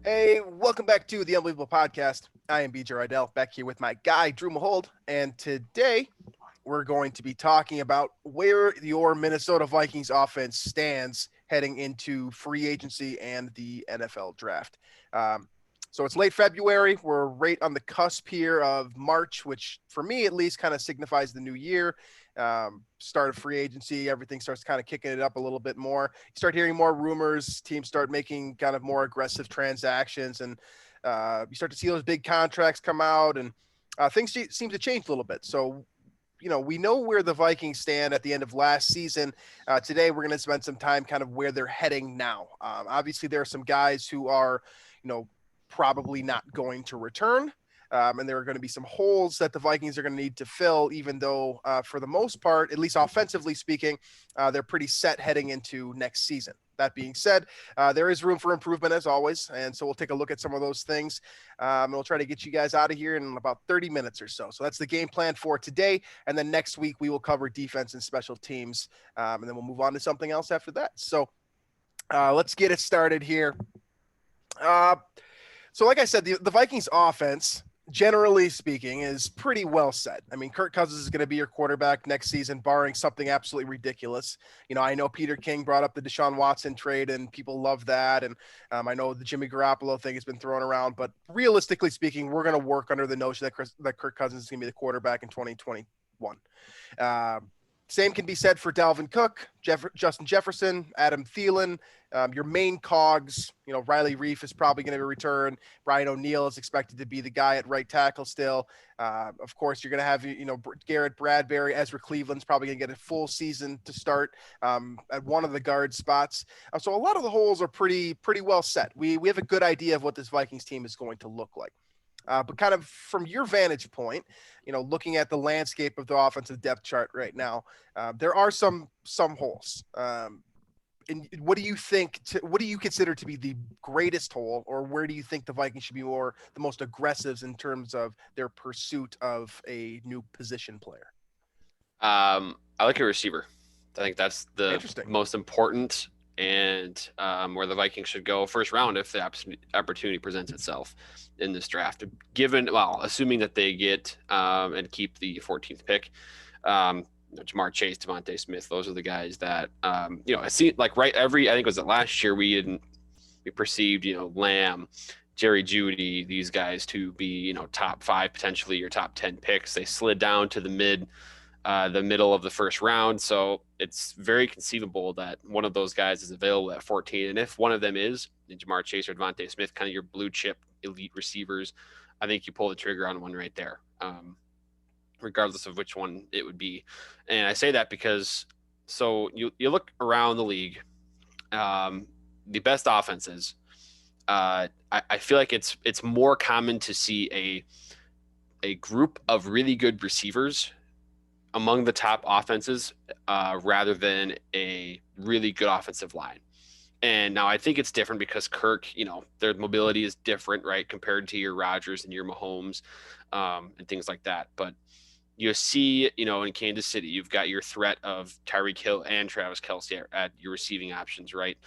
Hey, welcome back to the Unbelievable Podcast. I am BJ Reidell, back here with my guy, Drew Mahowald, and today we're going to be talking about where your Minnesota Vikings offense stands heading into free agency and the NFL draft. So it's late February. We're right on the cusp here of March, which for me at least kind of signifies the new year. Start of free agency, everything starts kind of kicking it up a little bit more. You start hearing more rumors, teams start making kind of more aggressive transactions, and you start to see those big contracts come out, and things seem to change a little bit. So, we know where the Vikings stand at the end of last season. Today, we're going to spend some time kind of where they're heading now. Obviously, there are some guys who are, probably not going to return. And there are going to be some holes that the Vikings are going to need to fill, even though for the most part, at least offensively speaking, they're pretty set heading into next season. That being said, there is room for improvement as always. And so we'll take a look at some of those things. And we'll try to get you guys out of here in about 30 minutes or so. So that's the game plan for today. And then next week we will cover defense and special teams. And then we'll move on to something else after that. So let's get it started here. So like I said, the Vikings offense, generally speaking, is pretty well set. I mean, Kirk Cousins is going to be your quarterback next season, barring something absolutely ridiculous. I know Peter King brought up the Deshaun Watson trade, and people love that. And I know the Jimmy Garoppolo thing has been thrown around. But realistically speaking, we're going to work under the notion that Kirk Cousins is going to be the quarterback in 2021. Same can be said for Dalvin Cook, Justin Jefferson, Adam Thielen. Your main cogs, Riley Reif is probably going to return. Brian O'Neill is expected to be the guy at right tackle still. Of course, you're going to have, Garrett Bradbury. Ezra Cleveland's probably going to get a full season to start at one of the guard spots. So a lot of the holes are pretty well set. We have a good idea of what this Vikings team is going to look like. But kind of from your vantage point, looking at the landscape of the offensive depth chart right now, there are some holes. And what do you think? What do you consider to be the greatest hole, or where do you think the Vikings should be the most aggressive in terms of their pursuit of a new position player? I like a receiver. I think that's the most important, and where the Vikings should go first round if the opportunity presents itself in this draft. Assuming that they get and keep the 14th pick. Jamar Chase, Devontae Smith, those are the guys that it seemed like I think it was last year we perceived Lamb, Jerry Jeudy, these guys to be top 5 potentially or top 10 picks. They slid down to the middle of the first round, so it's very conceivable that one of those guys is available at 14. And if one of them is Jamar Chase or Devontae Smith, kind of your blue chip elite receivers, I think you pull the trigger on one right there. Regardless of which one it would be. And I say that because you look around the league, the best offenses, I feel like it's more common to see a group of really good receivers among the top offenses rather than a really good offensive line. And now I think it's different because Kirk, their mobility is different, right, compared to your Rodgers and your Mahomes and things like that. But you see, in Kansas City, you've got your threat of Tyreek Hill and Travis Kelce at your receiving options, right?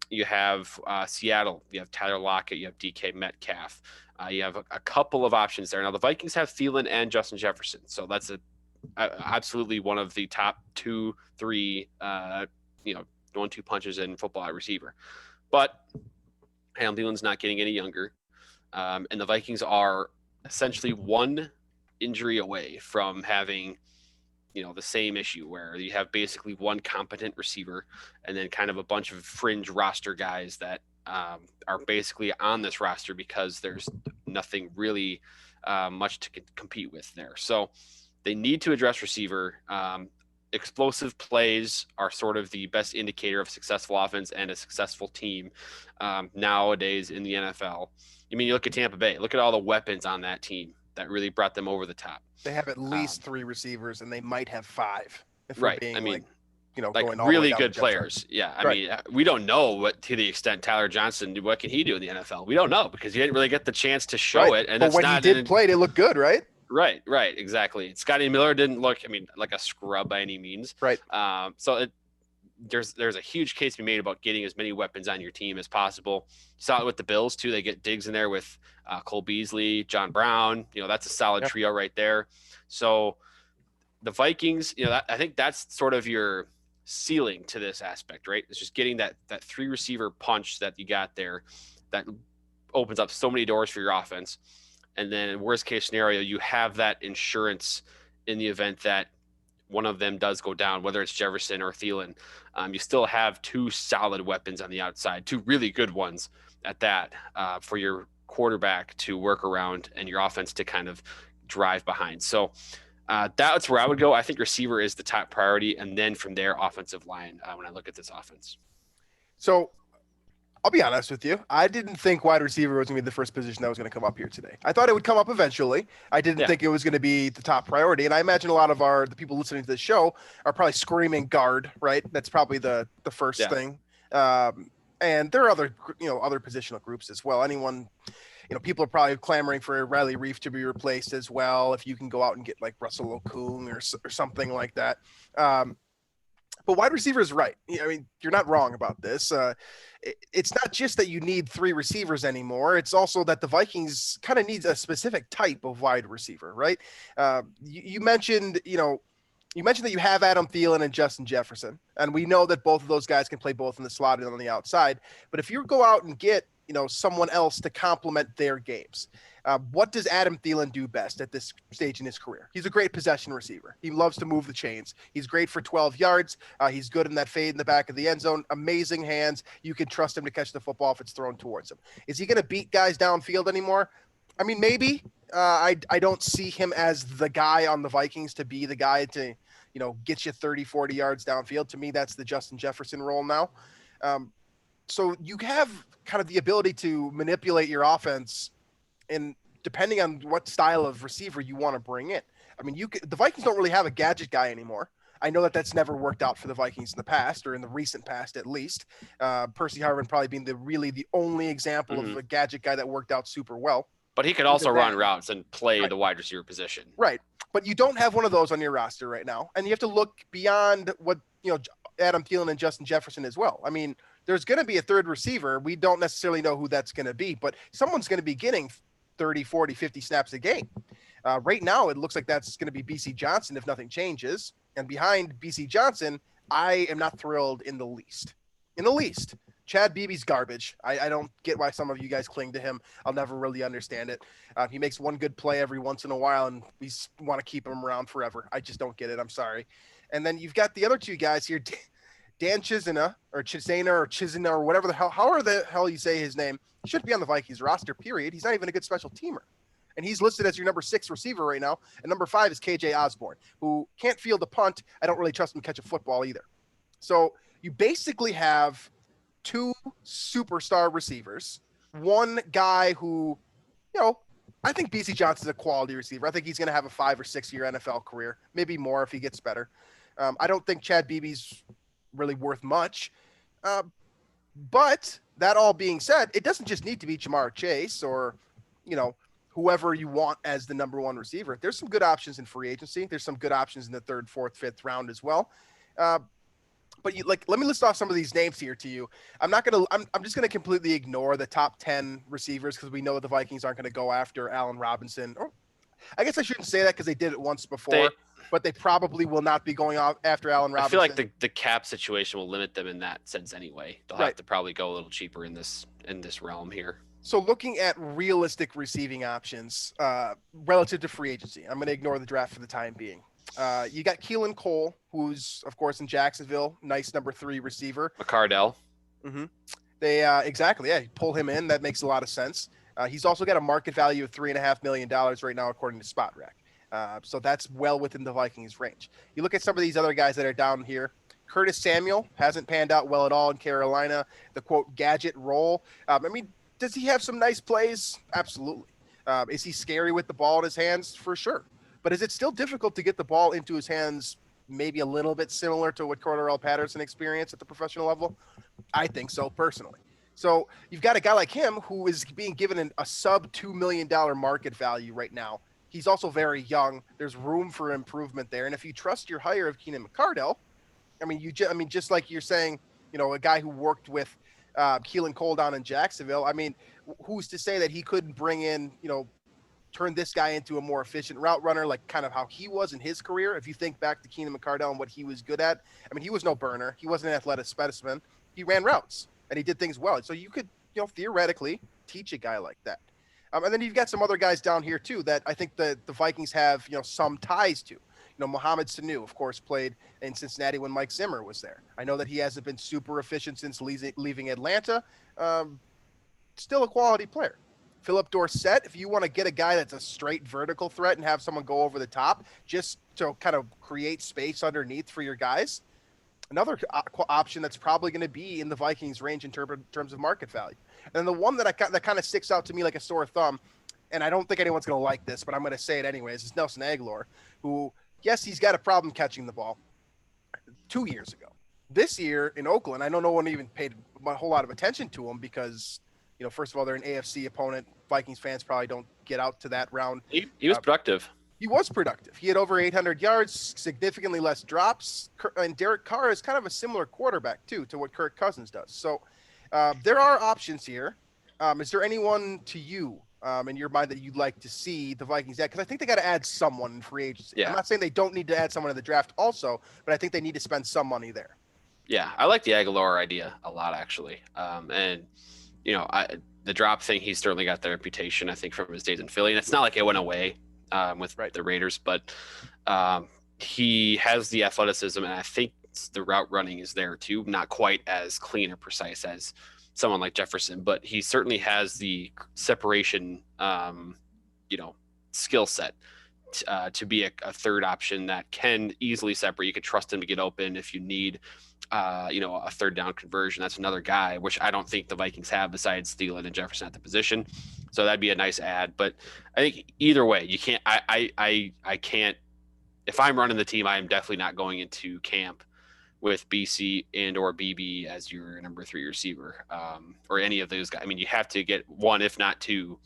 You have Seattle, you have Tyler Lockett, you have DK Metcalf. You have a couple of options there. Now, the Vikings have Thielen and Justin Jefferson. So that's absolutely one of the top 2, 3, 1-2 punches in football at receiver. But Adam Thielen's not getting any younger. And the Vikings are essentially one injury away from having the same issue where you have basically one competent receiver and then kind of a bunch of fringe roster guys that are basically on this roster because there's nothing really much to compete with there. So they need to address receiver. Explosive plays are sort of the best indicator of successful offense and a successful team nowadays in the NFL. You look at Tampa Bay, look at all the weapons on that team that really brought them over the top. They have at least 3 receivers, and they might have 5. Right. Going really good players. Yeah. I mean, we don't know what to the extent Tyler Johnson, what can he do in the NFL? We don't know because he didn't really get the chance to show it. And but when he did play, they looked good, right? Right. Exactly. Scotty Miller didn't look, like a scrub by any means. Right. So there's a huge case to be made about getting as many weapons on your team as possible. You saw it with the Bills too. They get Diggs in there with Cole Beasley, John Brown. That's a solid trio right there. So the Vikings, I think that's sort of your ceiling to this aspect, right? It's just getting that 3 receiver punch that you got there that opens up so many doors for your offense. And then in worst case scenario, you have that insurance in the event that one of them does go down, whether it's Jefferson or Thielen. You still have 2 solid weapons on the outside, 2 really good ones at that, for your quarterback to work around and your offense to kind of drive behind. So that's where I would go. I think receiver is the top priority. And then from there, offensive line, when I look at this offense. So I'll be honest with you. I didn't think wide receiver was going to be the first position that was going to come up here today. I thought it would come up eventually. I didn't think it was going to be the top priority. And I imagine a lot of the people listening to this show are probably screaming guard, right? That's probably the first thing. And there are other positional groups as well. Anyone, people are probably clamoring for Riley Reif to be replaced as well. If you can go out and get like Russell Okung or something like that. But wide receiver is right. I mean, you're not wrong about this. It's not just that you need 3 receivers anymore. It's also that the Vikings kind of needs a specific type of wide receiver, right? You mentioned, that you have Adam Thielen and Justin Jefferson, and we know that both of those guys can play both in the slot and on the outside. But if you go out and get, someone else to complement their games, what does Adam Thielen do best at this stage in his career? He's a great possession receiver. He loves to move the chains. He's great for 12 yards. He's good in that fade in the back of the end zone. Amazing hands. You can trust him to catch the football if it's thrown towards him. Is he going to beat guys downfield anymore? I mean, maybe. I don't see him as the guy on the Vikings to be the guy to, get you 30, 40 yards downfield. To me, that's the Justin Jefferson role now. So you have kind of the ability to manipulate your offense and depending on what style of receiver you want to bring in. I mean, the Vikings don't really have a gadget guy anymore. I know that that's never worked out for the Vikings in the past, or in the recent past at least. Percy Harvin probably being the only example of a gadget guy that worked out super well. But he could also run routes and play the wide receiver position. Right. But you don't have one of those on your roster right now. And you have to look beyond what, Adam Thielen and Justin Jefferson as well. I mean, there's going to be a third receiver. We don't necessarily know who that's going to be, but someone's going to be getting 30, 40, 50 snaps a game. Right now, it looks like that's going to be BC Johnson if nothing changes. And behind BC Johnson, I am not thrilled in the least. Chad Beebe's garbage. I don't get why some of you guys cling to him. I'll never really understand it. He makes one good play every once in a while, and we want to keep him around forever. I just don't get it. I'm sorry. And then you've got the other 2 guys here, Dan Chisena or whatever the hell, however the hell you say his name. He shouldn't be on the Vikings roster, period. He's not even a good special teamer. And he's listed as your number 6 receiver right now. And number 5 is KJ Osborne, who can't field a punt. I don't really trust him to catch a football either. So you basically have 2 superstar receivers, one guy who, I think BC Johnson's a quality receiver. I think he's going to have a 5 or 6 year NFL career, maybe more if he gets better. I don't think Chad Beebe's really worth much. But that all being said, it doesn't just need to be Jamar Chase or, whoever you want as the number 1 receiver. There's some good options in free agency. There's some good options in the 3rd, 4th, 5th round as well. But let me list off some of these names here to you. I'm just going to completely ignore the top 10 receivers because we know the Vikings aren't going to go after Allen Robinson. Or I guess I shouldn't say that because they did it once before. But they probably will not be going after Allen Robinson. I feel like the cap situation will limit them in that sense anyway. They'll have to probably go a little cheaper in this realm here. So looking at realistic receiving options relative to free agency, I'm going to ignore the draft for the time being. You got Keelan Cole, who's, of course, in Jacksonville. Nice number 3 receiver. McCardell. Mm-hmm. They exactly. Yeah, pull him in. That makes a lot of sense. He's also got a market value of $3.5 million right now, according to SpotRack. So that's well within the Vikings range. You look at some of these other guys that are down here. Curtis Samuel hasn't panned out well at all in Carolina. The quote gadget role. Does he have some nice plays? Absolutely. Is he scary with the ball in his hands? For sure. But is it still difficult to get the ball into his hands? Maybe a little bit similar to what Cordarrelle Patterson experienced at the professional level. I think so personally. So you've got a guy like him who is being given a sub $2 million market value right now. He's also very young. There's room for improvement there. And if you trust your hire of Keenan McCardell, I mean, just like you're saying, a guy who worked with Keelan Cole down in Jacksonville. I mean, who's to say that he couldn't bring in, turn this guy into a more efficient route runner, like kind of how he was in his career. If you think back to Keenan McCardell and what he was good at, I mean, he was no burner. He wasn't an athletic specimen. He ran routes and he did things well. So you could, theoretically teach a guy like that. And then you've got some other guys down here too that I think the Vikings have, some ties to. Mohamed Sanu, of course, played in Cincinnati when Mike Zimmer was there. I know that he hasn't been super efficient since leaving Atlanta. Still a quality player. Philip Dorsett, if you want to get a guy that's a straight vertical threat and have someone go over the top just to kind of create space underneath for your guys, another option that's probably going to be in the Vikings range in terms of market value. And then the one that kind of sticks out to me like a sore thumb, and I don't think anyone's going to like this, but I'm going to say it anyways, is Nelson Agholor, who, yes, he's got a problem catching the ball 2 years ago. This year in Oakland, I know no one even paid a whole lot of attention to him because, first of all, they're an AFC opponent. Vikings fans probably don't get out to that round. He was productive. He was productive. He had over 800 yards, significantly less drops. And Derek Carr is kind of a similar quarterback, too, to what Kirk Cousins does. So there are options here. Is there anyone to you in your mind that you'd like to see the Vikings add? Because I think they got to add someone in free agency. Yeah. I'm not saying they don't need to add someone in the draft also, but I think they need to spend some money there. Yeah, I like the Agholor idea a lot, actually. The drop thing, he's certainly got the reputation, I think, from his days in Philly. And it's not like it went away with the Raiders, but he has the athleticism, and I think the route running is there too. Not quite as clean or precise as someone like Jefferson, but he certainly has the separation, skill set to be a third option that can easily separate. You could trust him to get open if you need a third down conversion. That's another guy, which I don't think the Vikings have besides Thielen and Jefferson at the position. So that'd be a nice add. But I think either way, you can't, I can't, if I'm running the team, I am definitely not going into camp with BC and or BB as your number 3 receiver or any of those guys. I mean, you have to get one, if not two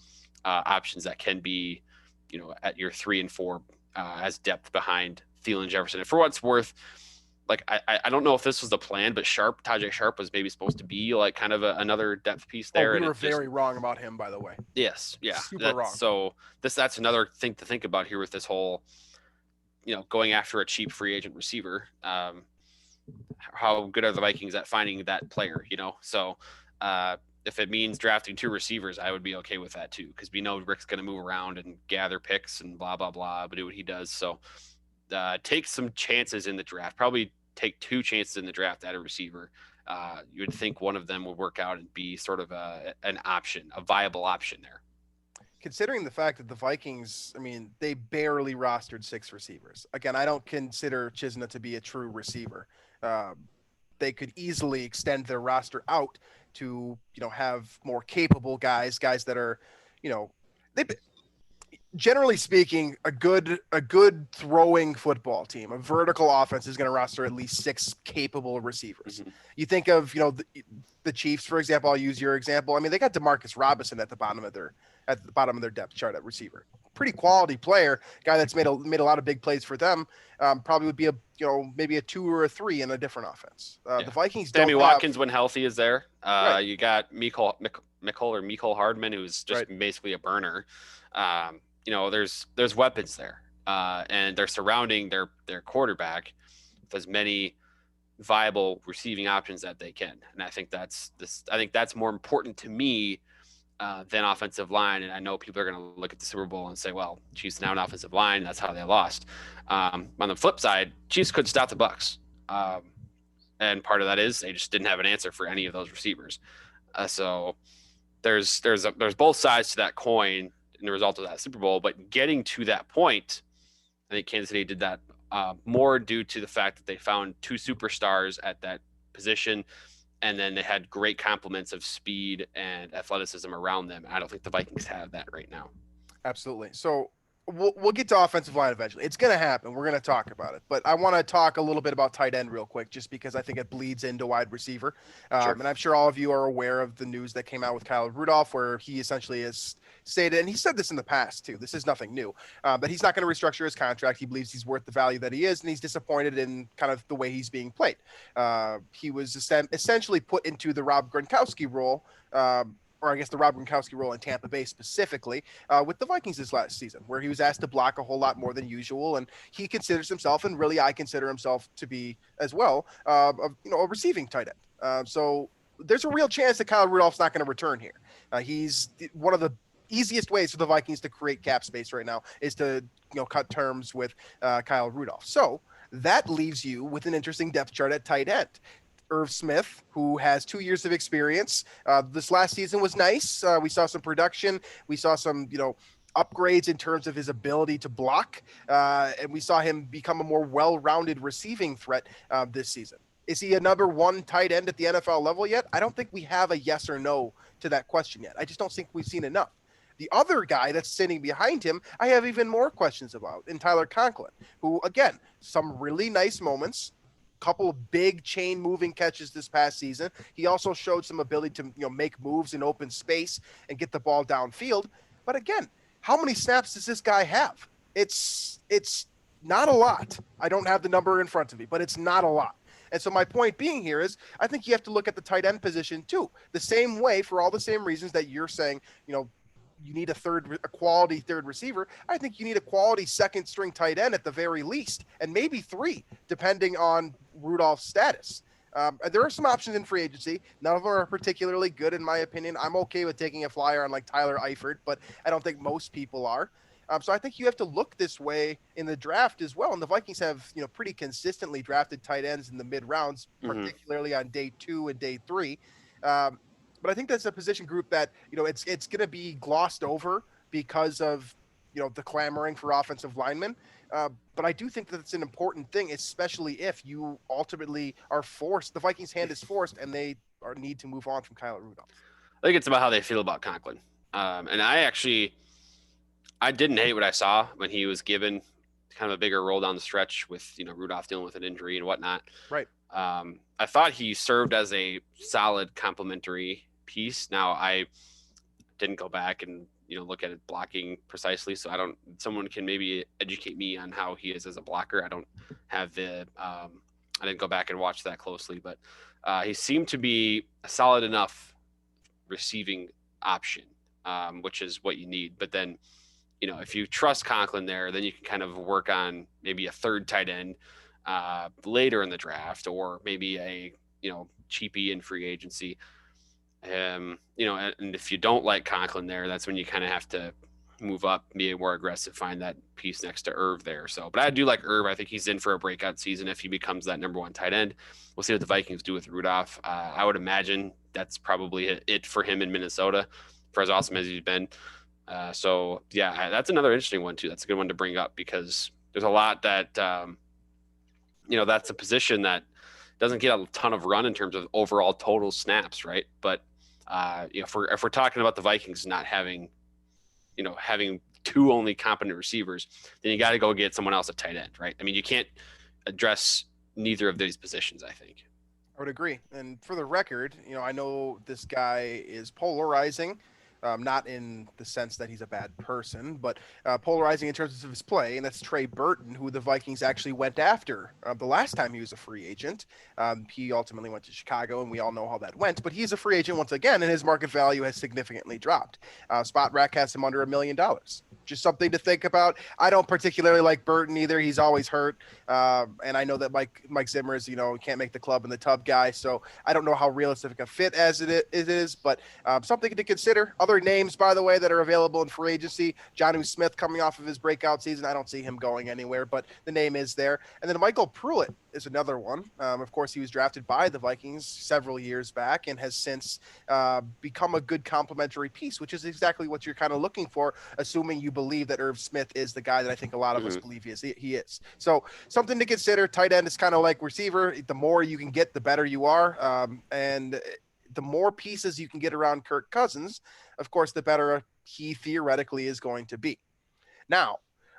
options that can be, at your 3 and 4 as depth behind Thielen, Jefferson. And for what it's worth, like, I don't know if this was the plan, but Tajay Sharp was maybe supposed to be like kind of another depth piece there. We were very wrong about him, by the way. Yes. Yeah. Super wrong. So that's another thing to think about here with this whole, going after a cheap free agent receiver. How good are the Vikings at finding that player, So if it means drafting 2 receivers, I would be okay with that too, because we know Rick's going to move around and gather picks and blah, blah, blah, but do what he does. So take some chances in the draft, probably take 2 chances in the draft at a receiver. You would think one of them would work out and be sort of an option, a viable option there. Considering the fact that the Vikings, I mean, they barely rostered 6 receivers. Again, I don't consider Chisna to be a true receiver. They could easily extend their roster out to, have more capable guys that are, generally speaking, a good throwing football team, a vertical offense is going to roster at least 6 capable receivers. Mm-hmm. You think of, the Chiefs, for example. I'll use your example. I mean, they got Demarcus Robinson at the bottom of their depth chart at receiver. Pretty quality player, guy that's made a lot of big plays for them. Probably would be maybe a 2 or a 3 in a different offense. The Vikings. Sammy Watkins, when healthy, is there. Right. You got Mecole Hardman, who's just basically a burner. There's weapons there, and they're surrounding their quarterback with as many viable receiving options that they can. And I think that's more important to me than offensive line. And I know people are going to look at the Super Bowl and say, well, Chiefs now an offensive line. That's how they lost. On the flip side, Chiefs could stop the Bucs. And part of that is they just didn't have an answer for any of those receivers. So there's both sides to that coin in the result of that Super Bowl, but getting to that point, I think Kansas City did that more due to the fact that they found 2 superstars at that position, and then they had great complements of speed and athleticism around them. I don't think the Vikings have that right now. Absolutely. So we'll get to offensive line eventually. It's going to happen. We're going to talk about it. But I want to talk a little bit about tight end real quick, just because I think it bleeds into wide receiver. Sure. And I'm sure all of you are aware of the news that came out with Kyle Rudolph, where he essentially has stated, and he said this in the past too, this is nothing new, but he's not going to restructure his contract. He believes he's worth the value that he is, and he's disappointed in kind of the way he's being played. He was essentially put into the Rob Gronkowski role, or I guess the Rob Gronkowski role in Tampa Bay specifically, with the Vikings this last season, where he was asked to block a whole lot more than usual, and he considers himself, and really I consider himself to be as well, a receiving tight end. So there's a real chance that Kyle Rudolph's not going to return here. He's one of the easiest ways for the Vikings to create cap space right now is to cut terms with Kyle Rudolph. So that leaves you with an interesting depth chart at tight end. Irv Smith, who has 2 years of experience. This last season was nice. We saw some production. We saw some, upgrades in terms of his ability to block. And we saw him become a more well-rounded receiving threat this season. Is he a number one tight end at the NFL level yet? I don't think we have a yes or no to that question yet. I just don't think we've seen enough. The other guy that's sitting behind him, I have even more questions about, in Tyler Conklin, who, again, some really nice moments, couple of big chain moving catches this past season. He also showed some ability to make moves in open space and get the ball downfield. But again, how many snaps does this guy have? It's not a lot. I don't have the number in front of me, but it's not a lot. And so my point being here is I think you have to look at the tight end position too, the same way, for all the same reasons that you're saying, you need a quality third receiver. I think you need a quality second string tight end at the very least, and maybe 3, depending on Rudolph's status. There are some options in free agency. None of them are particularly good, in my opinion. I'm okay with taking a flyer on like Tyler Eifert, but I don't think most people are. So I think you have to look this way in the draft as well. And the Vikings have, pretty consistently drafted tight ends in the mid rounds, particularly on day 2 and day 3. But I think that's a position group that, it's going to be glossed over because of, the clamoring for offensive linemen. But I do think that it's an important thing, especially if you ultimately are forced, the Vikings' hand is forced, and they need to move on from Kyle Rudolph. I think it's about how they feel about Conklin. And I didn't hate what I saw when he was given kind of a bigger role down the stretch with, Rudolph dealing with an injury and whatnot. Right. I thought he served as a solid complementary piece. Now I didn't go back and look at it blocking precisely, so someone can maybe educate me on how he is as a blocker. I don't have I didn't go back and watch that closely, but he seemed to be a solid enough receiving option, which is what you need. But then if you trust Conklin there, then you can kind of work on maybe a third tight end later in the draft, or maybe a cheapie in free agency. And if you don't like Conklin there, that's when you kind of have to move up, be more aggressive, find that piece next to Irv there. So, but I do like Irv. I think he's in for a breakout season if he becomes that number one tight end. We'll see what the Vikings do with Rudolph. I would imagine that's probably it for him in Minnesota, for as awesome as he's been. So yeah, that's another interesting one too. That's a good one to bring up, because there's a lot that, that's a position that doesn't get a ton of run in terms of overall total snaps, right? But if we're talking about the Vikings not having 2 only competent receivers, then you got to go get someone else at tight end, right? I mean, you can't address neither of these positions, I think. I would agree. And for the record, I know this guy is polarizing. Not in the sense that he's a bad person, but polarizing in terms of his play, and that's Trey Burton, who the Vikings actually went after the last time he was a free agent. He ultimately went to Chicago, and we all know how that went, but he's a free agent once again, and his market value has significantly dropped. Spot Rack has him under $1 million. Just something to think about. I don't particularly like Burton either. He's always hurt, and I know that Mike Zimmer is, can't make the club in the tub guy, so I don't know how realistic a fit as it is, but something to consider. Other names, by the way, that are available in free agency: Jonnu Smith coming off of his breakout season. I don't see him going anywhere, but the name is there. And then Michael Pruitt is another one. Of course, he was drafted by the Vikings several years back and has since become a good complementary piece, which is exactly what you're kind of looking for, assuming you believe that Irv Smith is the guy that I think a lot of us believe he is. So something to consider. Tight end is kind of like receiver. The more you can get, the better you are. And the more pieces you can get around Kirk Cousins, of course, the better he theoretically is going to be. Now,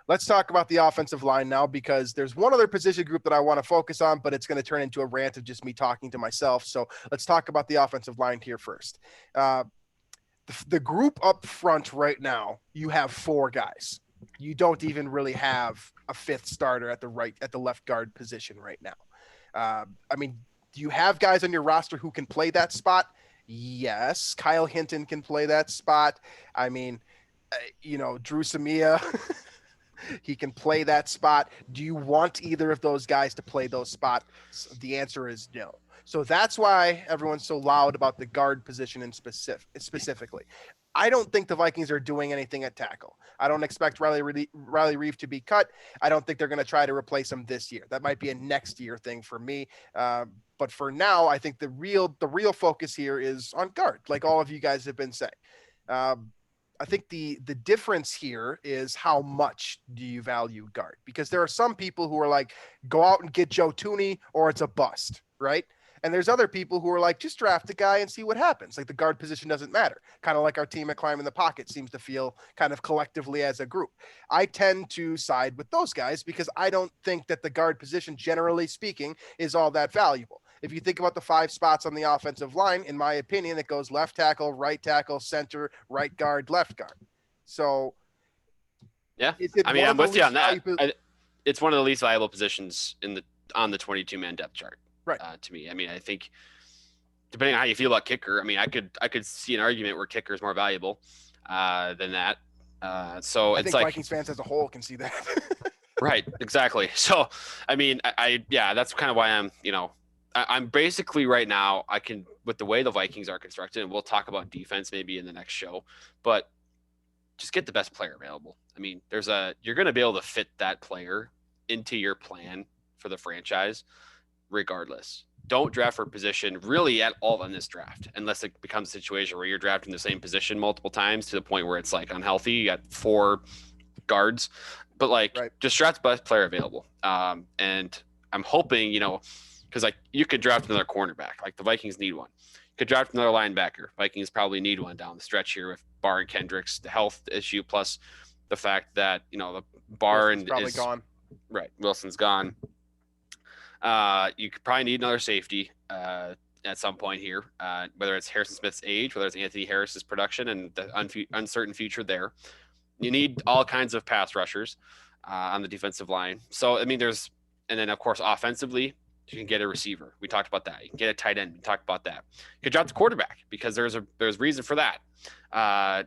Let's talk about the offensive line now, because there's one other position group that I want to focus on, but it's going to turn into a rant of just me talking to myself. So let's talk about the offensive line here first. The group up front right now, you have 4 guys. You don't even really have a 5th starter at the left guard position right now. I mean, do you have guys on your roster who can play that spot? Yes. Kyle Hinton can play that spot. I mean, Drew Samia, he can play that spot. Do you want either of those guys to play those spots? The answer is no. So that's why everyone's so loud about the guard position specifically. I don't think the Vikings are doing anything at tackle. I don't expect Riley Reeve to be cut. I don't think they're going to try to replace him this year. That might be a next year thing for me. But for now, I think the real focus here is on guard, like all of you guys have been saying. I think the difference here is how much do you value guard? Because there are some people who are like, go out and get Joe Thuney or it's a bust, right? And there's other people who are like, just draft a guy and see what happens. Like the guard position doesn't matter. Kind of like our team at Climb in the Pocket seems to feel kind of collectively as a group. I tend to side with those guys because I don't think that the guard position, generally speaking, is all that valuable. If you think about the 5 spots on the offensive line, in my opinion, it goes left tackle, center, right guard, left guard. So, yeah, I mean, I'm with you on that. It's one of the least valuable positions on the 22-man depth chart. Right. To me, I mean, I think depending on how you feel about kicker, I mean, I could see an argument where kicker is more valuable than that. So I think like Vikings fans as a whole can see that. Right. Exactly. So, I mean, yeah, that's kind of why I'm basically right now, with the way the Vikings are constructed, and we'll talk about defense maybe in the next show, but just get the best player available. I mean, you're going to be able to fit that player into your plan for the franchise regardless. Don't draft for position really at all in this draft, unless it becomes a situation where you're drafting the same position multiple times to the point where it's like unhealthy. You got 4 guards, but just draft the best player available. And I'm hoping, because you could draft another cornerback, like the Vikings need one. You could draft another linebacker. Vikings probably need one down the stretch here with Barr and Kendricks, the health issue, plus the fact that the Barr is probably gone. Right, Wilson's gone. You could probably need another safety at some point here, whether it's Harrison Smith's age, whether it's Anthony Harris's production and the uncertain future there. You need all kinds of pass rushers on the defensive line. So, I mean, and then, of course, offensively, you can get a receiver. We talked about that. You can get a tight end. We talked about that. You could draft the quarterback because there's reason for that.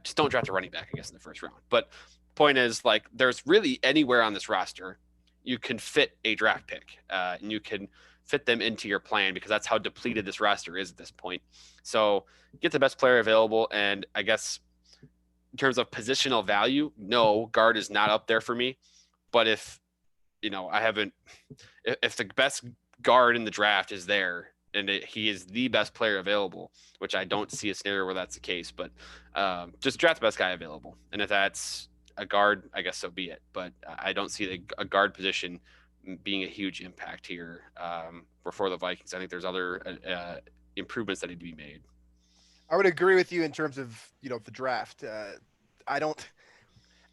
Just don't draft a running back, I guess, in the first round. But point is, there's really anywhere on this roster you can fit a draft pick, and you can fit them into your plan because that's how depleted this roster is at this point. So get the best player available. And I guess in terms of positional value, no, guard is not up there for me. But if the best guard in the draft is there and he is the best player available, which I don't see a scenario where that's the case, but just draft the best guy available. And if that's a guard, I guess so be it. But I don't see a guard position being a huge impact here for the Vikings. I think there's other improvements that need to be made. I would agree with you in terms of the draft.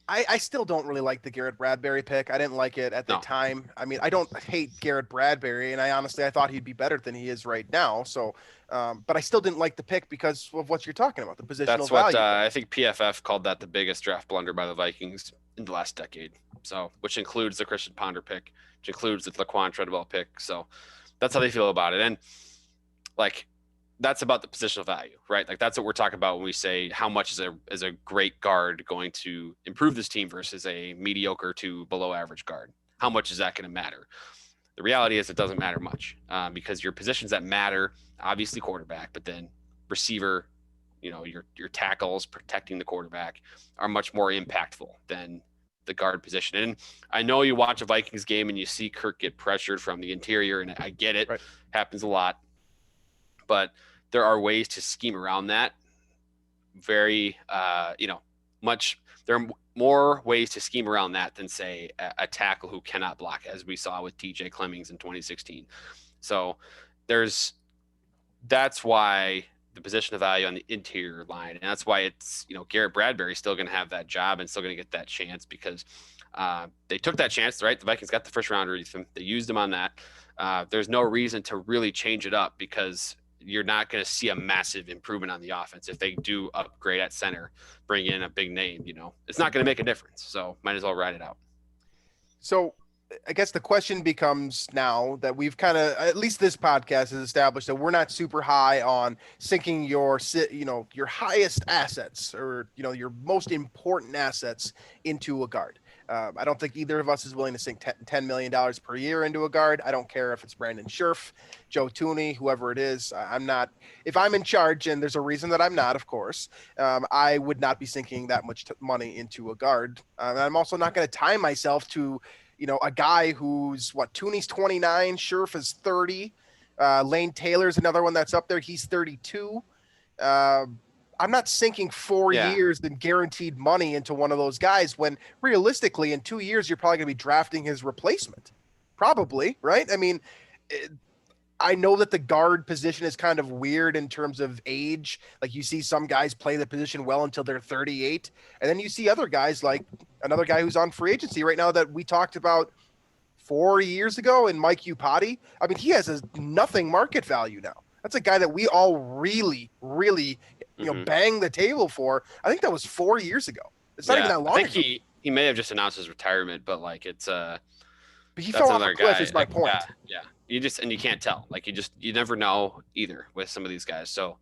I still don't really like the Garrett Bradbury pick. I didn't like it at the time. I mean, I don't hate Garrett Bradbury, and I thought he'd be better than he is right now. So, but I still didn't like the pick because of what you're talking about, the positional value. That's what I think PFF called that the biggest draft blunder by the Vikings in the last decade. So, which includes the Christian Ponder pick, which includes the Laquan Treadwell pick. So, that's how they feel about it. And that's about the positional value, right? That's what we're talking about when we say how much is a great guard going to improve this team versus a mediocre to below average guard. How much is that going to matter? The reality is it doesn't matter much because your positions that matter, obviously quarterback, but then receiver, your tackles protecting the quarterback are much more impactful than the guard position. And I know you watch a Vikings game and you see Kirk get pressured from the interior, and I get it. Right. Happens a lot. But there are ways to scheme around that. There are more ways to scheme around that than, say, a tackle who cannot block, as we saw with TJ Clemmings in 2016. So that's why the position of value on the interior line. And that's why it's, Garrett Bradbury still going to have that job and still going to get that chance because they took that chance, right? The Vikings got the first rounder. They used him on that. There's no reason to really change it up because you're not going to see a massive improvement on the offense. If they do upgrade at center, bring in a big name, it's not going to make a difference. So might as well ride it out. So I guess the question becomes now that we've kind of, at least this podcast has established that we're not super high on sinking your highest assets or, your most important assets into a guard. I don't think either of us is willing to sink $10 million per year into a guard. I don't care if it's Brandon Scherf, Joe Thuney, whoever it is. I'm not, if I'm in charge, and there's a reason that I'm not, of course, I would not be sinking that much money into a guard. I'm also not going to tie myself to, a guy who's Thuney's 29, Scherf is 30. Lane Taylor's another one that's up there. He's 32. I'm not sinking 4 years in guaranteed money into one of those guys when realistically in 2 years, you're probably going to be drafting his replacement. Probably, right? I mean, I know that the guard position is kind of weird in terms of age. Like you see some guys play the position well until they're 38. And then you see other guys like another guy who's on free agency right now that we talked about 4 years ago in Mike Upati. I mean, he has a nothing market value now. That's a guy that we all really, really, bang the table for. I think that was 4 years ago. It's not even that long ago. I think he may have just announced his retirement, but it's but he fell off a cliff is my point. Yeah. You can't tell. You never know either with some of these guys. So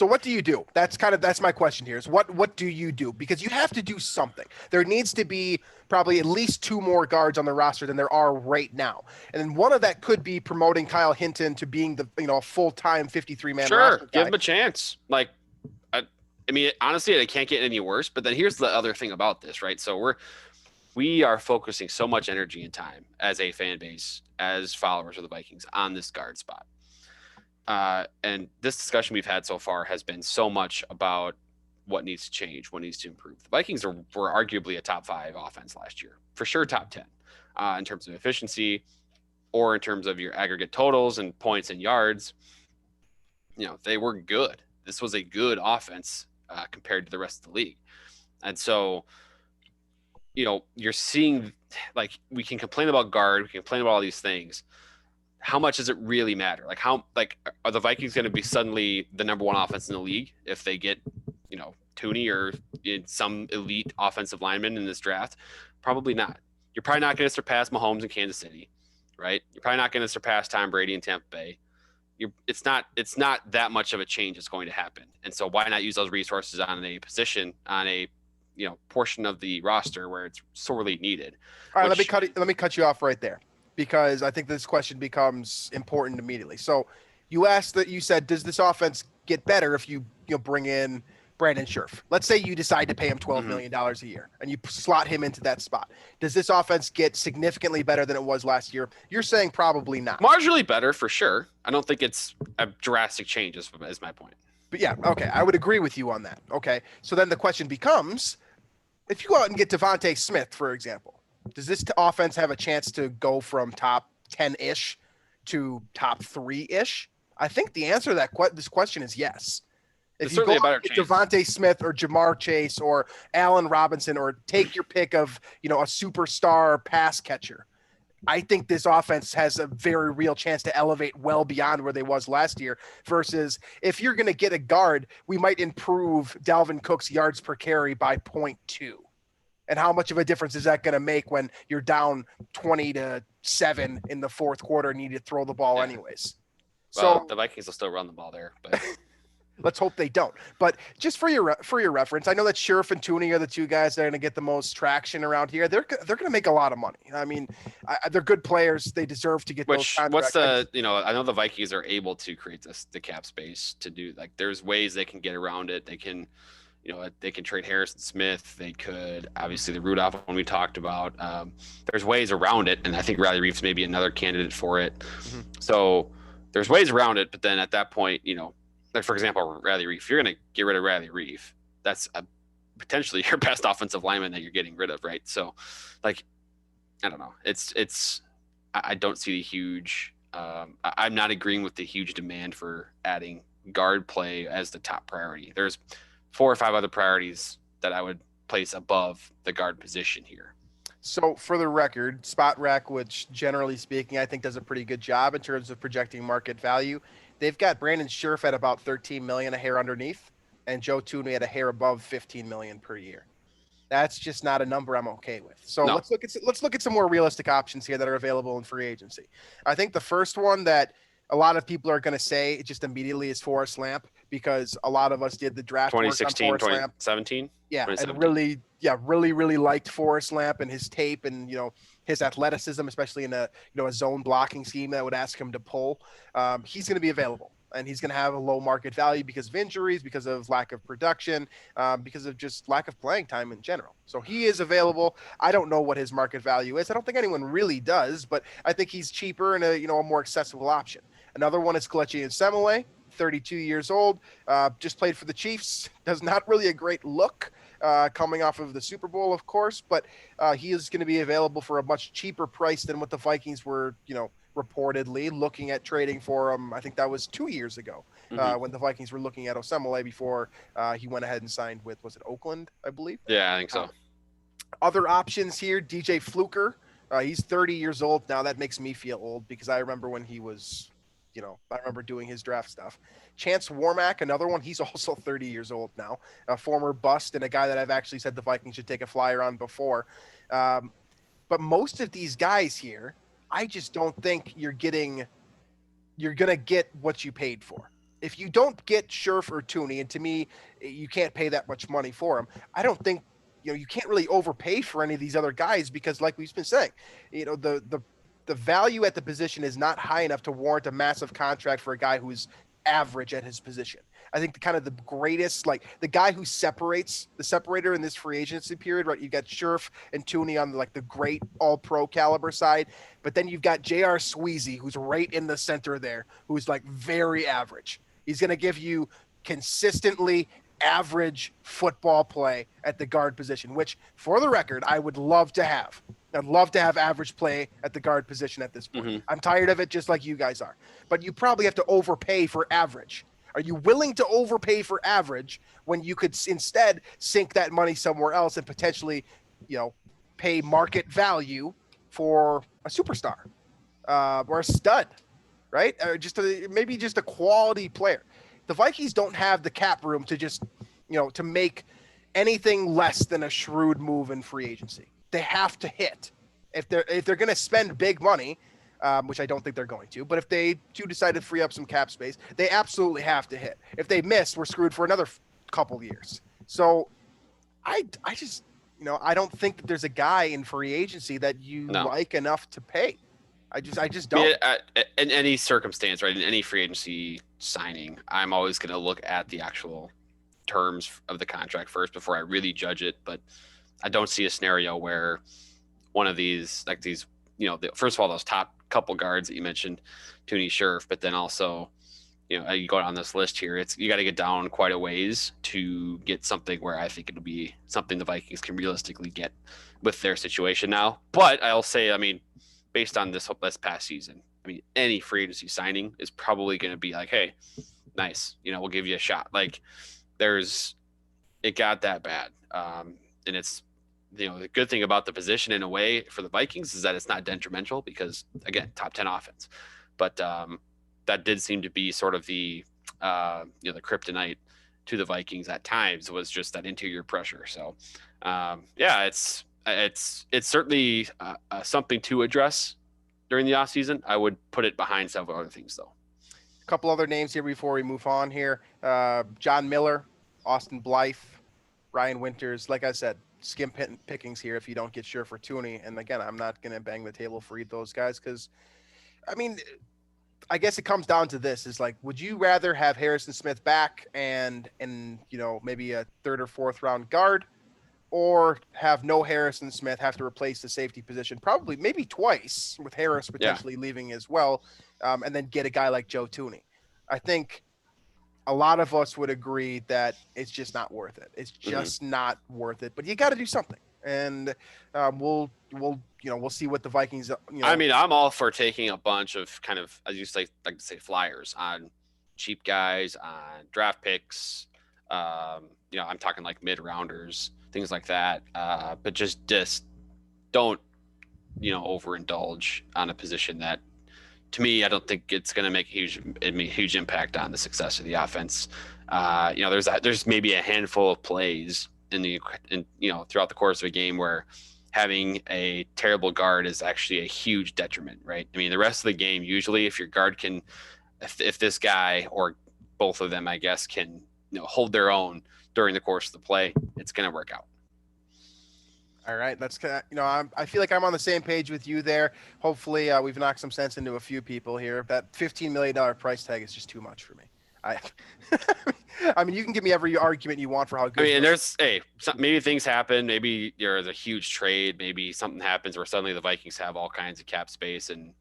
what do you do? That's my question here is what do you do? Because you have to do something. There needs to be probably at least 2 more guards on the roster than there are right now. And then one of that could be promoting Kyle Hinton to being the, full-time 53-man roster guy. Give him a chance. I mean, honestly, it can't get any worse, but then here's the other thing about this, right? So we are focusing so much energy and time as a fan base, as followers of the Vikings on this guard spot. And this discussion we've had so far has been so much about what needs to change, what needs to improve. The Vikings were arguably a top 5 offense last year, for sure top 10 in terms of efficiency or in terms of your aggregate totals and points and yards. They were good. This was a good offense compared to the rest of the league. And so, you're seeing, we can complain about guard, we can complain about all these things. How much does it really matter? Are the Vikings going to be suddenly the number 1 offense in the league if they get, Thuney or some elite offensive lineman in this draft? Probably not. You're probably not going to surpass Mahomes in Kansas City, right? You're probably not going to surpass Tom Brady in Tampa Bay. It's not that much of a change that's going to happen. And so why not use those resources on a position, on a portion of the roster where it's sorely needed? All right, let me cut you off right there, because I think this question becomes important immediately. So you said, does this offense get better if you bring in Brandon Scherf? Let's say you decide to pay him $12 million a year and you slot him into that spot. Does this offense get significantly better than it was last year? You're saying probably not. Marginally better for sure. I don't think it's a drastic change is my point. But yeah, okay, I would agree with you on that. Okay, so then the question becomes, if you go out and get Devontae Smith, for example, does this offense have a chance to go from top 10-ish to top 3-ish? I think the answer to this question is yes. If you go out and get Devontae Smith or Jamar Chase or Allen Robinson or take your pick of, a superstar pass catcher, I think this offense has a very real chance to elevate well beyond where they was last year versus if you're going to get a guard, we might improve Dalvin Cook's yards per carry by 0.2. And how much of a difference is that going to make when you're down 20-7 in the fourth quarter and you need to throw the ball anyways? Well, so the Vikings will still run the ball there, but let's hope they don't. But just for your reference, I know that Scherf and Thuney are the 2 guys that are going to get the most traction around here. They're going to make a lot of money. I mean, they're good players. They deserve to get those contracts. I know the Vikings are able to create the cap space to do, there's ways they can get around it. They can, they can trade Harrison Smith. They could, obviously, the Rudolph one we talked about. There's ways around it, and I think Riley Reif's may be another candidate for it. Mm-hmm. So there's ways around it, but then at that point, for example, Riley Reif, you're going to get rid of Riley Reif. That's potentially your best offensive lineman that you're getting rid of, right? So, I don't know. I don't see the huge I'm not agreeing with the huge demand for adding guard play as the top priority. There's 4 or 5 other priorities that I would place above the guard position here. So for the record, Spot Rack, which generally speaking, I think does a pretty good job in terms of projecting market value. They've got Brandon Scherf at about 13 million, a hair underneath, and Joe Thuney at a hair above 15 million per year. That's just not a number I'm okay with. So let's look at some more realistic options here that are available in free agency. I think the first one that a lot of people are going to say just immediately is Forrest Lamp, because a lot of us did the draft 2016, 2017. Yeah, and really liked Forrest Lamp and his tape and, his athleticism, especially in a zone blocking scheme that would ask him to pull. He's going to be available, and he's going to have a low market value because of injuries, because of lack of production, because of just lack of playing time in general. So he is available. I don't know what his market value is. I don't think anyone really does, but I think he's cheaper and a more accessible option. Another one is Kelechi and Semelway, 32 years old, just played for the Chiefs. Does not really a great look coming off of the Super Bowl, of course, but he is going to be available for a much cheaper price than what the Vikings were, reportedly looking at trading for him. I think that was 2 years ago when the Vikings were looking at Osemele before he went ahead and signed with, was it Oakland, I believe? Yeah, I think so. Other options here, DJ Fluker. He's 30 years old now. That makes me feel old because I remember when he was, I remember doing his draft stuff. Chance Warmack, another one. He's also 30 years old now, a former bust and a guy that I've actually said the Vikings should take a flyer on before. But most of these guys here, I just don't think you're going to get what you paid for. If you don't get Scherf or Thuney, and to me, you can't pay that much money for them, I don't think, you can't really overpay for any of these other guys because, like we've been saying, the value at the position is not high enough to warrant a massive contract for a guy who's average at his position. I think the greatest, the guy who separates the separator in this free agency period, right? You've got Scherf and Thuney on the great all-pro caliber side, but then you've got J.R. Sweezy, who's right in the center there, who's very average. He's going to give you consistently average football play at the guard position, which, for the record, I would love to have. I'd love to have average play at the guard position at this point. Mm-hmm. I'm tired of it, just like you guys are. But you probably have to overpay for average. Are you willing to overpay for average when you could instead sink that money somewhere else and potentially, pay market value for a superstar or a stud, right? Or maybe just a quality player. The Vikings don't have the cap room to just, to make anything less than a shrewd move in free agency. They have to hit. If they're going to spend big money, which I don't think they're going to, but if they do decide to free up some cap space, they absolutely have to hit. If they miss, we're screwed for another couple years. So I just, I don't think that there's a guy in free agency that you like enough to pay. I just don't. In any circumstance, right? In any free agency signing, I'm always going to look at the actual terms of the contract first before I really judge it. But I don't see a scenario where one of these, first of all, those top couple guards that you mentioned, Thuney, Scherf, but then also, you go down this list here, you got to get down quite a ways to get something where I think it'll be something the Vikings can realistically get with their situation now. But I'll say, based on this past season, any free agency signing is probably going to be hey, nice, we'll give you a shot. It got that bad. And it's, the good thing about the position in a way for the Vikings is that it's not detrimental because, again, top 10 offense. But that did seem to be sort of the kryptonite to the Vikings at times, was just that interior pressure. So, it's certainly something to address during the offseason. I would put it behind several other things, though. A couple other names here before we move on here. John Miller, Austin Blythe, Ryan Winters. Like I said, skim pickings here if you don't get Scherf or Thuney. And again, I'm not going to bang the table for those guys because, I guess it comes down to this is would you rather have Harrison Smith back and maybe a third or fourth round guard, or have no Harrison Smith, have to replace the safety position probably maybe twice with Harris potentially leaving as well, and then get a guy like Joe Thuney? I think a lot of us would agree that it's just not worth it. It's just not worth it. But you got to do something, and we'll see what the Vikings. I'm all for taking a bunch of kind of, as you say, like to say, flyers on cheap guys, on draft picks. I'm talking like mid-rounders, things like that. But just don't, overindulge on a position that, to me, I don't think it's going to make a huge impact on the success of the offense. There's maybe a handful of plays throughout the course of a game where having a terrible guard is actually a huge detriment, right? I mean, the rest of the game, usually if your guard can, if this guy or both of them, I guess, can hold their own during the course of the play, it's going to work out. All right, that's kind of, I feel like I'm on the same page with you there. Hopefully, we've knocked some sense into a few people here. That $15 million price tag is just too much for me. I mean, you can give me every argument you want for how good. I mean, maybe things happen. Maybe there's a huge trade. Maybe something happens where suddenly the Vikings have all kinds of cap space and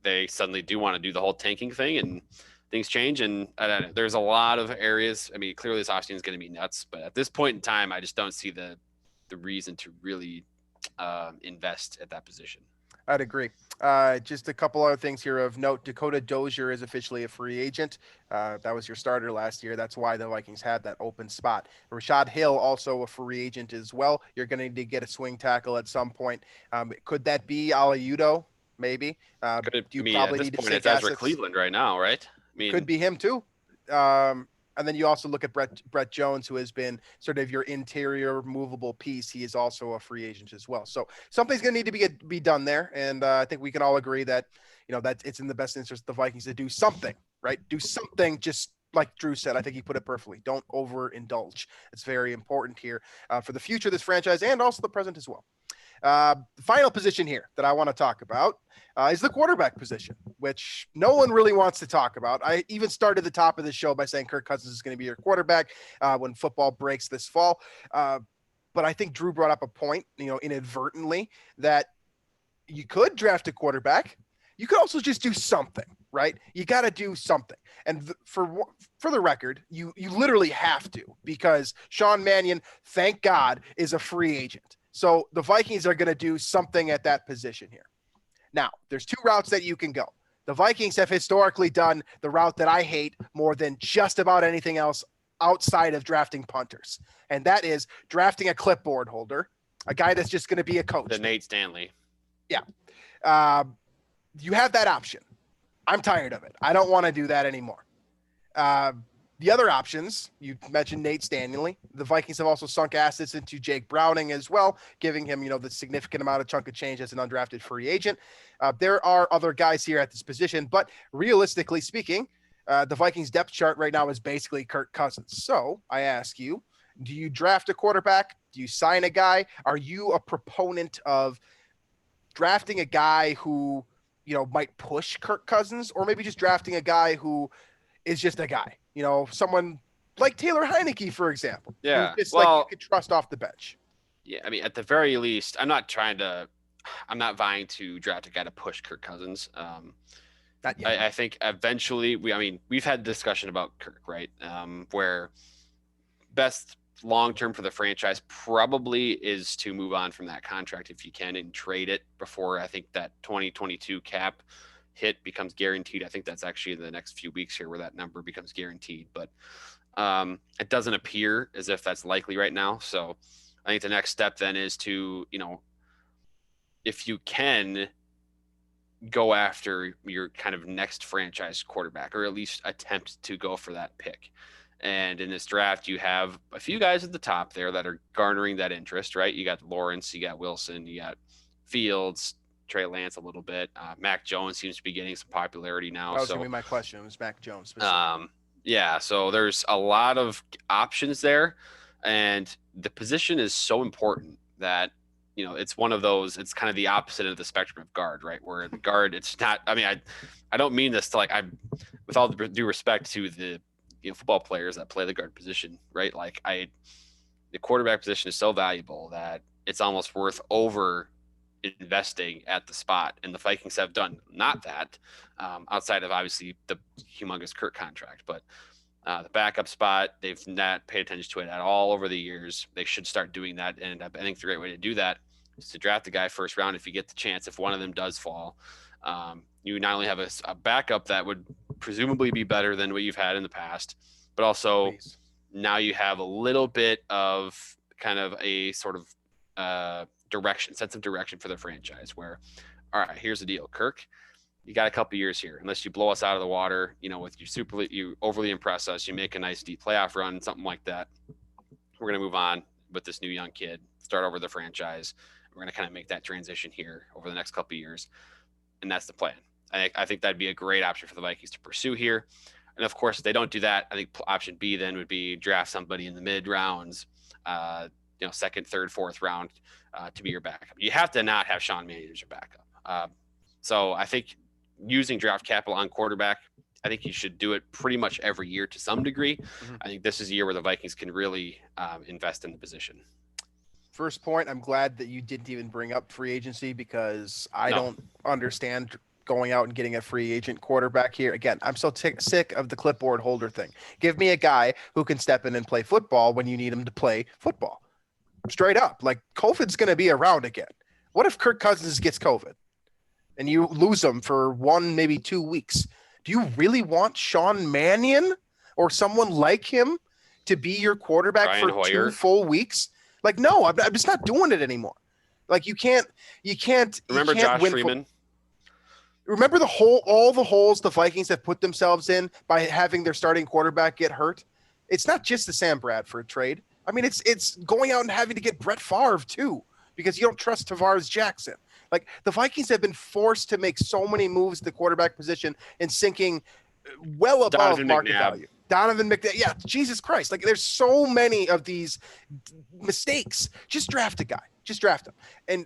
they suddenly do want to do the whole tanking thing and things change. And there's a lot of areas. I mean, clearly this offseason is going to be nuts, but at this point in time, I just don't see the reason to really invest at that position. I'd agree. Just a couple other things here of note. Dakota Dozier is officially a free agent. That was your starter last year. That's why the Vikings had that open spot. Rashad Hill, also a free agent as well. You're going to need to get a swing tackle at some point. Could that be Alaudo? Maybe. Probably need to it's Ezra Cleveland right now, right? I mean, could be him too. And then you also look at Brett Jones, who has been sort of your interior movable piece. He is also a free agent as well. So something's going to need to be done there. And I think we can all agree that, that it's in the best interest of the Vikings to do something, right? Do something, just like Drew said. I think he put it perfectly. Don't overindulge. It's very important here for the future of this franchise and also the present as well. The final position here that I want to talk about is the quarterback position, which no one really wants to talk about. I even started the top of the show by saying Kirk Cousins is going to be your quarterback when football breaks this fall. But I think Drew brought up a point, inadvertently, that you could draft a quarterback. You could also just do something, right? You got to do something. And for the record, you literally have to, because Sean Mannion, thank God, is a free agent. So the Vikings are going to do something at that position here. Now, there's two routes that you can go. The Vikings have historically done the route that I hate more than just about anything else outside of drafting punters. And that is drafting a clipboard holder, a guy that's just going to be a coach. The Nate Stanley. Yeah. You have that option. I'm tired of it. I don't want to do that anymore. The other options, you mentioned Nate Stanley. The Vikings have also sunk assets into Jake Browning as well, giving him, the significant amount of chunk of change as an undrafted free agent. There are other guys here at this position, but realistically speaking, the Vikings depth chart right now is basically Kirk Cousins. So I ask you, do you draft a quarterback? Do you sign a guy? Are you a proponent of drafting a guy who, might push Kirk Cousins, or maybe just drafting a guy who is just a guy? Someone like Taylor Heineke, for example. Yeah. It's like you could trust off the bench. Yeah. I mean, at the very least, I'm not vying to draft a guy to push Kirk Cousins. I think eventually we've had discussion about Kirk, right? Where best long-term for the franchise probably is to move on from that contract if you can and trade it before I think that 2022 cap hit becomes guaranteed. I think that's actually in the next few weeks here where that number becomes guaranteed, but it doesn't appear as if that's likely right now. So I think the next step then is to, if you can go after your kind of next franchise quarterback, or at least attempt to go for that pick. And in this draft, you have a few guys at the top there that are garnering that interest, right? You got Lawrence, you got Wilson, you got Fields, Trey Lance a little bit. Mac Jones seems to be getting some popularity now. That was going to be my question. It was Mac Jones. Yeah, so there's a lot of options there. And the position is so important that, it's one of those, it's kind of the opposite of the spectrum of guard, right? Where the guard, it's not, I don't mean this to with all due respect to the football players that play the guard position, right? The quarterback position is so valuable that it's almost worth over investing at the spot, and the Vikings have done not that outside of obviously the humongous Kirk contract, but the backup spot, they've not paid attention to it at all over the years. They should start doing that, and I think the great way to do that is to draft a guy first round if you get the chance. If one of them does fall, you not only have a backup that would presumably be better than what you've had in the past, but also now you have a little bit of kind of a sort of sense of direction for the franchise where, all right, here's the deal, Kirk, you got a couple years here. Unless you blow us out of the water, with you overly impress us, you make a nice deep playoff run, something like that. We're going to move on with this new young kid, start over the franchise. We're going to kind of make that transition here over the next couple of years. And that's the plan. I think that'd be a great option for the Vikings to pursue here. And of course, if they don't do that, I think option B then would be draft somebody in the mid rounds, second, third, fourth round to be your backup. You have to not have Sean Mannion as your backup. So I think using draft capital on quarterback, I think you should do it pretty much every year to some degree. Mm-hmm. I think this is a year where the Vikings can really invest in the position. First point, I'm glad that you didn't even bring up free agency because I don't understand going out and getting a free agent quarterback here. Again, I'm so sick of the clipboard holder thing. Give me a guy who can step in and play football when you need him to play football. Straight up. Like, COVID's going to be around again. What if Kirk Cousins gets COVID and you lose him for 1, maybe 2 weeks? Do you really want Sean Mannion or someone like him to be your quarterback Brian for Hoyer. 2 full weeks? Like, no, I'm just not doing it anymore. Like, you can't. Remember Josh Freeman? Remember all the holes the Vikings have put themselves in by having their starting quarterback get hurt? It's not just the Sam Bradford trade. I mean, it's going out and having to get Brett Favre too, because you don't trust Tavares Jackson. Like, the Vikings have been forced to make so many moves at the quarterback position and sinking well above market value. Donovan McNabb. Yeah, Jesus Christ. Like, there's so many of these mistakes. Just draft a guy. Just draft him. And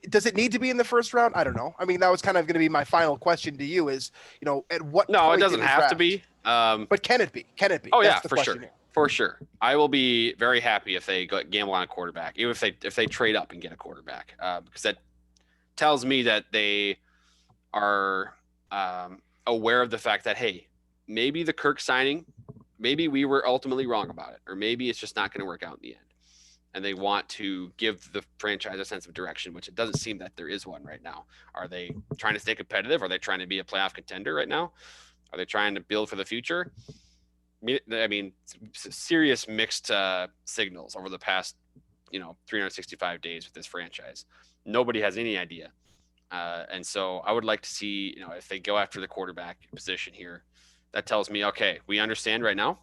does it need to be in the first round? I don't know. I mean, that was kind of going to be my final question to you is, at what No, point it doesn't have to be. But can it be? Can it be? Oh, That's yeah, for sure. Here. For sure. I will be very happy if they gamble on a quarterback, even if they trade up and get a quarterback, because that tells me that they are aware of the fact that, hey, maybe the Kirk signing, maybe we were ultimately wrong about it, or maybe it's just not going to work out in the end. And they want to give the franchise a sense of direction, which it doesn't seem that there is one right now. Are they trying to stay competitive? Are they trying to be a playoff contender right now? Are they trying to build for the future? I mean, serious mixed signals over the past, 365 days with this franchise. Nobody has any idea. And so I would like to see, if they go after the quarterback position here, that tells me, okay, we understand right now,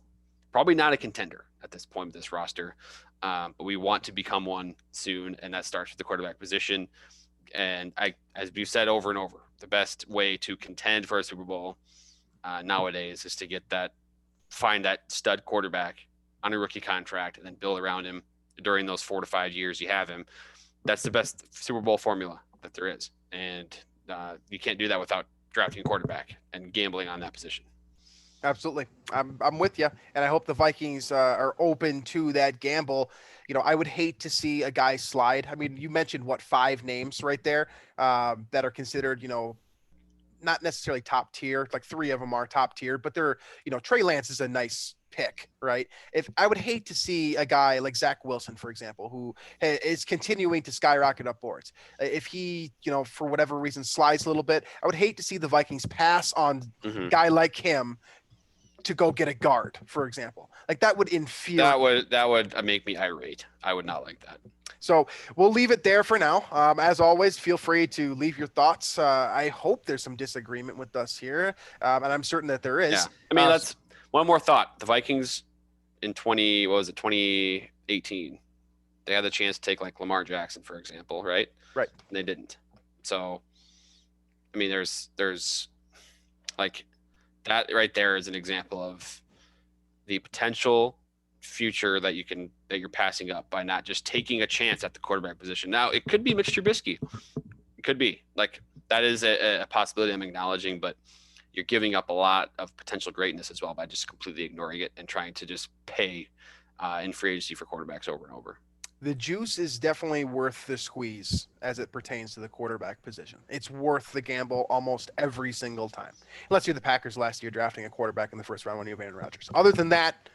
probably not a contender at this point with this roster, but we want to become one soon, and that starts with the quarterback position. And as we've said over and over, the best way to contend for a Super Bowl nowadays is to find that stud quarterback on a rookie contract and then build around him during those 4 to 5 years you have him. That's the best Super Bowl formula that there is. And you can't do that without drafting a quarterback and gambling on that position. Absolutely. I'm with you. And I hope the Vikings are open to that gamble. I would hate to see a guy slide. I mean, you mentioned 5 names right there that are considered, not necessarily top tier. Like 3 of them are top tier, but they're, Trey Lance is a nice pick, right? If I would hate to see a guy like Zach Wilson, for example, who is continuing to skyrocket up boards. If he, for whatever reason slides a little bit, I would hate to see the Vikings pass on a guy like him to go get a guard, for example. Like, that would infuriate. That would make me irate. I would not like that. So we'll leave it there for now. As always, feel free to leave your thoughts. I hope there's some disagreement with us here, and I'm certain that there is. Yeah. I mean, that's one more thought. The Vikings in 2018, they had the chance to take like Lamar Jackson, for example, right? Right. And they didn't. So, I mean, there's like that right there is an example of the potential future that you're passing up by not just taking a chance at the quarterback position. Now, it could be Mitch Trubisky. It could be. Like, that is a possibility I'm acknowledging, but you're giving up a lot of potential greatness as well by just completely ignoring it and trying to just pay in free agency for quarterbacks over and over. The juice is definitely worth the squeeze as it pertains to the quarterback position. It's worth the gamble almost every single time. Unless you're the Packers last year drafting a quarterback in the first round when you have Aaron Rodgers. Other than that,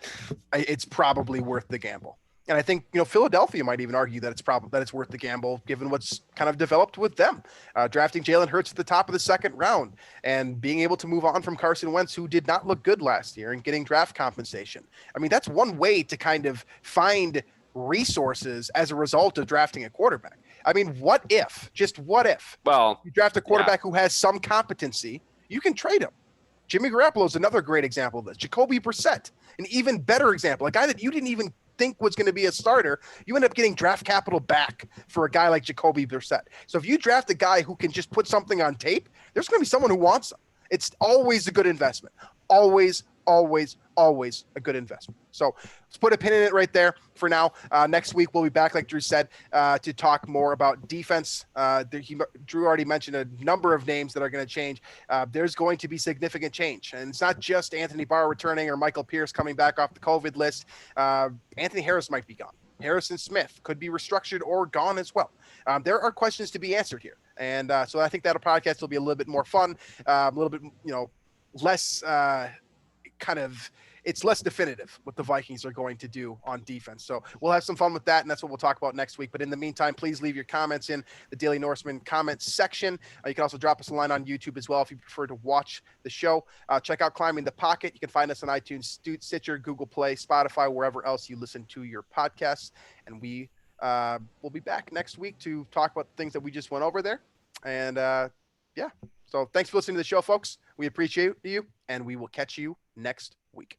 it's probably worth the gamble. And I think, Philadelphia might even argue that it's worth the gamble given what's kind of developed with them. Drafting Jalen Hurts at the top of the second round and being able to move on from Carson Wentz, who did not look good last year, and getting draft compensation. I mean, that's one way to kind of find resources as a result of drafting a quarterback. I mean, what if you draft a quarterback who has some competency, you can trade him. Jimmy Garoppolo is another great example of this. Jacoby Brissett, an even better example, a guy that you didn't even think was going to be a starter. You end up getting draft capital back for a guy like Jacoby Brissett. So if you draft a guy who can just put something on tape, there's going to be someone who wants him. It's always a good investment. Always a good investment. So let's put a pin in it right there for now. Next week, we'll be back, like Drew said, to talk more about defense. Drew already mentioned a number of names that are going to change. There's going to be significant change. And it's not just Anthony Barr returning or Michael Pierce coming back off the COVID list. Anthony Harris might be gone. Harrison Smith could be restructured or gone as well. There are questions to be answered here. And so I think that a podcast will be a little bit more fun, a little bit, less it's less definitive what the Vikings are going to do on defense. So we'll have some fun with that, and that's what we'll talk about next week. But in the meantime, please leave your comments in the Daily Norseman comments section. You can also drop us a line on YouTube as well if you prefer to watch the show. Check out Climbing the Pocket. You can find us on iTunes, Stitcher, Google Play, Spotify, wherever else you listen to your podcasts. And we will be back next week to talk about the things that we just went over there. And so thanks for listening to the show, folks. We appreciate you, and we will catch you next week.